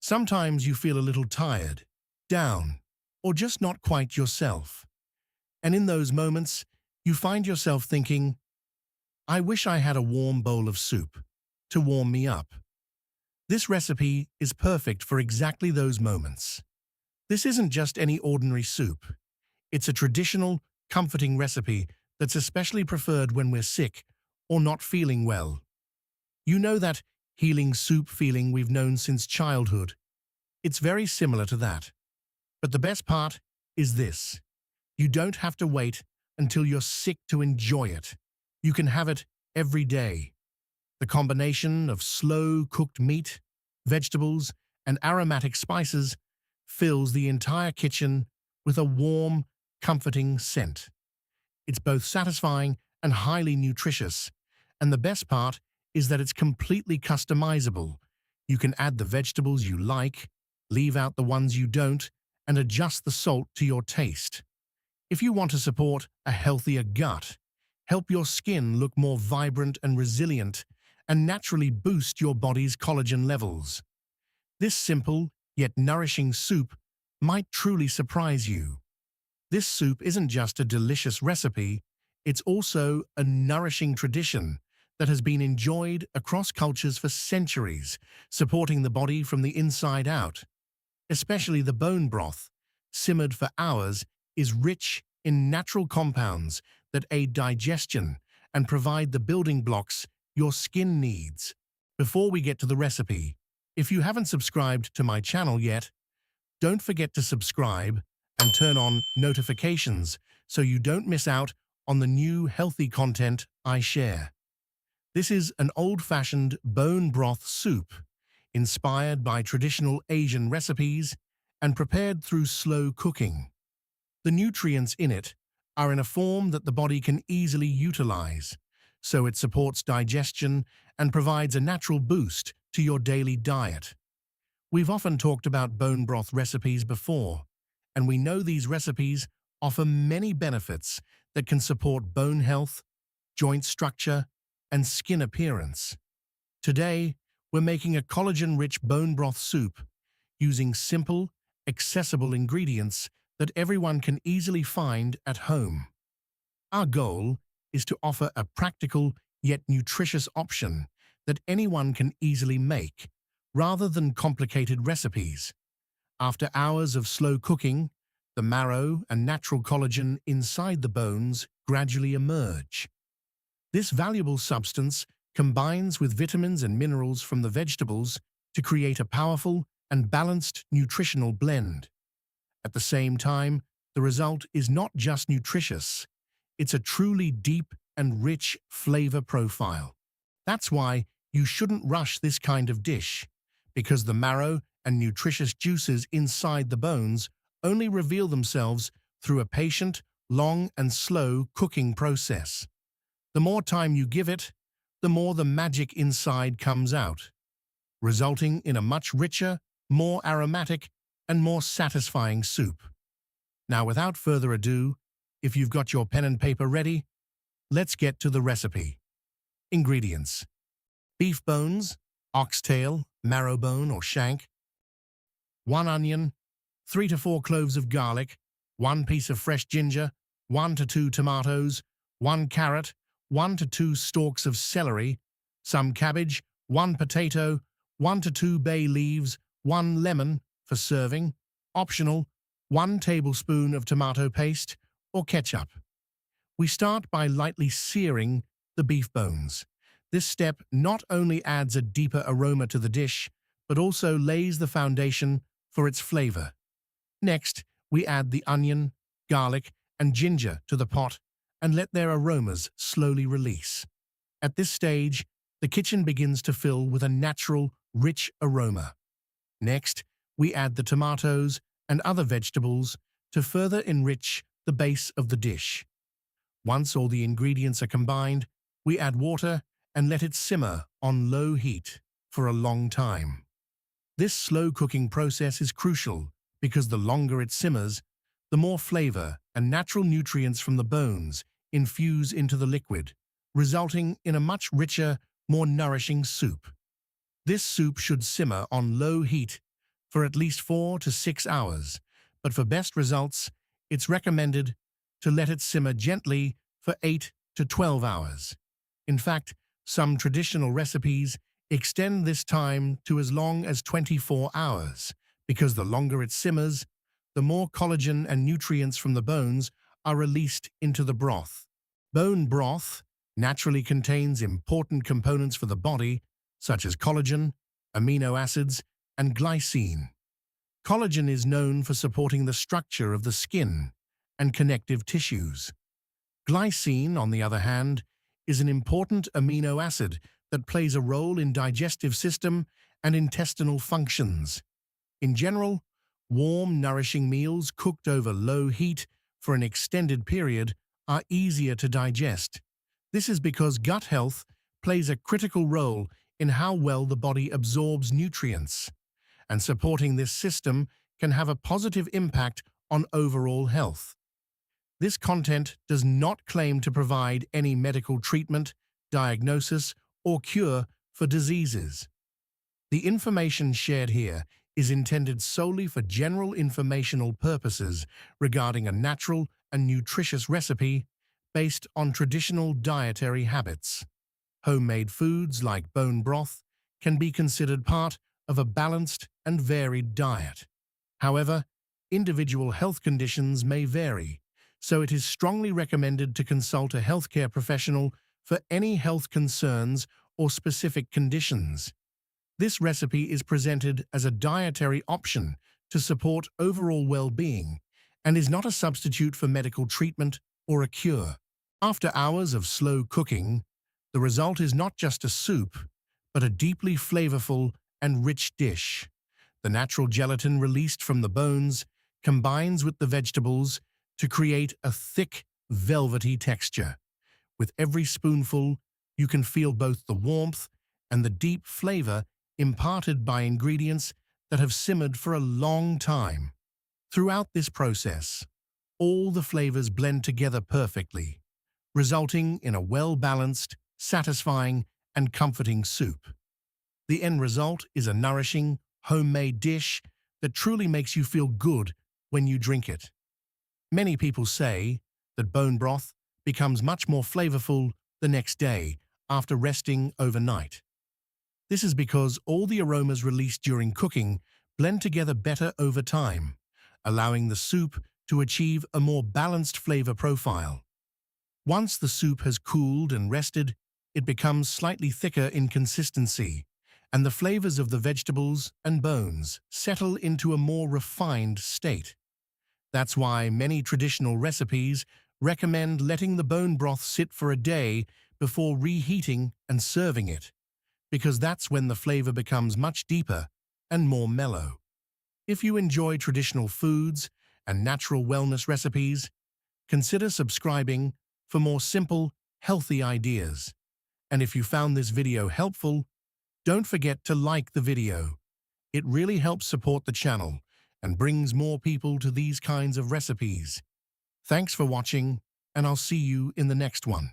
Sometimes you feel a little tired, down, or just not quite yourself. And in those moments, you find yourself thinking, I wish I had a warm bowl of soup to warm me up. This recipe is perfect for exactly those moments. This isn't just any ordinary soup. It's a traditional, comforting recipe that's especially preferred when we're sick or not feeling well. You know that healing soup feeling we've known since childhood. It's very similar to that. But the best part is this. You don't have to wait until you're sick to enjoy it. You can have it every day. The combination of slow-cooked meat, vegetables, and aromatic spices fills the entire kitchen with a warm, comforting scent. It's both satisfying and highly nutritious, and the best part is that it's completely customizable. You can add the vegetables you like, leave out the ones you don't, and adjust the salt to your taste. If you want to support a healthier gut, help your skin look more vibrant and resilient, and naturally boost your body's collagen levels, this simple yet nourishing soup might truly surprise you. This soup isn't just a delicious recipe, it's also a nourishing tradition that has been enjoyed across cultures for centuries, supporting the body from the inside out. Especially the bone broth, simmered for hours, is rich in natural compounds that aid digestion and provide the building blocks your skin needs. Before we get to the recipe, if you haven't subscribed to my channel yet, don't forget to subscribe and turn on notifications so you don't miss out on the new healthy content I share. This is an old-fashioned bone broth soup, inspired by traditional Asian recipes and prepared through slow cooking. The nutrients in it are in a form that the body can easily utilize, so it supports digestion and provides a natural boost to your daily diet. We've often talked about bone broth recipes before, and we know these recipes offer many benefits that can support bone health, joint structure, and skin appearance. Today, we're making a collagen-rich bone broth soup using simple, accessible ingredients that everyone can easily find at home. Our goal is to offer a practical yet nutritious option that anyone can easily make, rather than complicated recipes. After hours of slow cooking, the marrow and natural collagen inside the bones gradually emerge. This valuable substance combines with vitamins and minerals from the vegetables to create a powerful and balanced nutritional blend. At the same time, the result is not just nutritious, it's a truly deep and rich flavor profile. That's why you shouldn't rush this kind of dish, because the marrow and nutritious juices inside the bones only reveal themselves through a patient, long and slow cooking process. The more time you give it, the more the magic inside comes out, resulting in a much richer, more aromatic, and more satisfying soup. Now, without further ado, if you've got your pen and paper ready, let's get to the recipe. Ingredients: beef bones, oxtail, marrow bone or shank, 1 onion, 3 to 4 cloves of garlic, 1 piece of fresh ginger, 1 to 2 tomatoes, 1 carrot, 1 to 2 stalks of celery, some cabbage, 1 potato, 1 to 2 bay leaves, 1 lemon for serving, optional, 1 tablespoon of tomato paste or ketchup. We start by lightly searing the beef bones. This step not only adds a deeper aroma to the dish, but also lays the foundation for its flavor. Next, we add the onion, garlic, and ginger to the pot and let their aromas slowly release. At this stage, the kitchen begins to fill with a natural, rich aroma. Next, we add the tomatoes and other vegetables to further enrich the base of the dish. Once all the ingredients are combined, we add water and let it simmer on low heat for a long time. This slow cooking process is crucial because the longer it simmers, the more flavor and natural nutrients from the bones infuse into the liquid, resulting in a much richer, more nourishing soup. This soup should simmer on low heat for at least 4 to 6 hours, but for best results, it's recommended to let it simmer gently for 8 to 12 hours. In fact, some traditional recipes extend this time to as long as 24 hours, because the longer it simmers, the more collagen and nutrients from the bones are released into the broth. Bone broth naturally contains important components for the body, such as collagen, amino acids, and glycine. Collagen is known for supporting the structure of the skin and connective tissues. Glycine, on the other hand, is an important amino acid that plays a role in digestive system and intestinal functions. In general, warm, nourishing meals cooked over low heat for an extended period are easier to digest. This is because gut health plays a critical role in how well the body absorbs nutrients, and supporting this system can have a positive impact on overall health. This content does not claim to provide any medical treatment, diagnosis, or cure for diseases. The information shared here is intended solely for general informational purposes regarding a natural and nutritious recipe based on traditional dietary habits. Homemade foods like bone broth can be considered part of a balanced and varied diet. However, individual health conditions may vary, so it is strongly recommended to consult a healthcare professional for any health concerns or specific conditions. This recipe is presented as a dietary option to support overall well-being and is not a substitute for medical treatment or a cure. After hours of slow cooking, the result is not just a soup, but a deeply flavorful and rich dish. The natural gelatin released from the bones combines with the vegetables to create a thick, velvety texture. With every spoonful, you can feel both the warmth and the deep flavor imparted by ingredients that have simmered for a long time. Throughout this process, all the flavors blend together perfectly, resulting in a well-balanced, satisfying, and comforting soup. The end result is a nourishing, homemade dish that truly makes you feel good when you drink it. Many people say that bone broth becomes much more flavorful the next day after resting overnight. This is because all the aromas released during cooking blend together better over time, allowing the soup to achieve a more balanced flavor profile. Once the soup has cooled and rested, it becomes slightly thicker in consistency, and the flavors of the vegetables and bones settle into a more refined state. That's why many traditional recipes recommend letting the bone broth sit for a day before reheating and serving it, because that's when the flavor becomes much deeper and more mellow. If you enjoy traditional foods and natural wellness recipes, consider subscribing for more simple, healthy ideas. And if you found this video helpful, don't forget to like the video. It really helps support the channel and brings more people to these kinds of recipes. Thanks for watching, and I'll see you in the next one.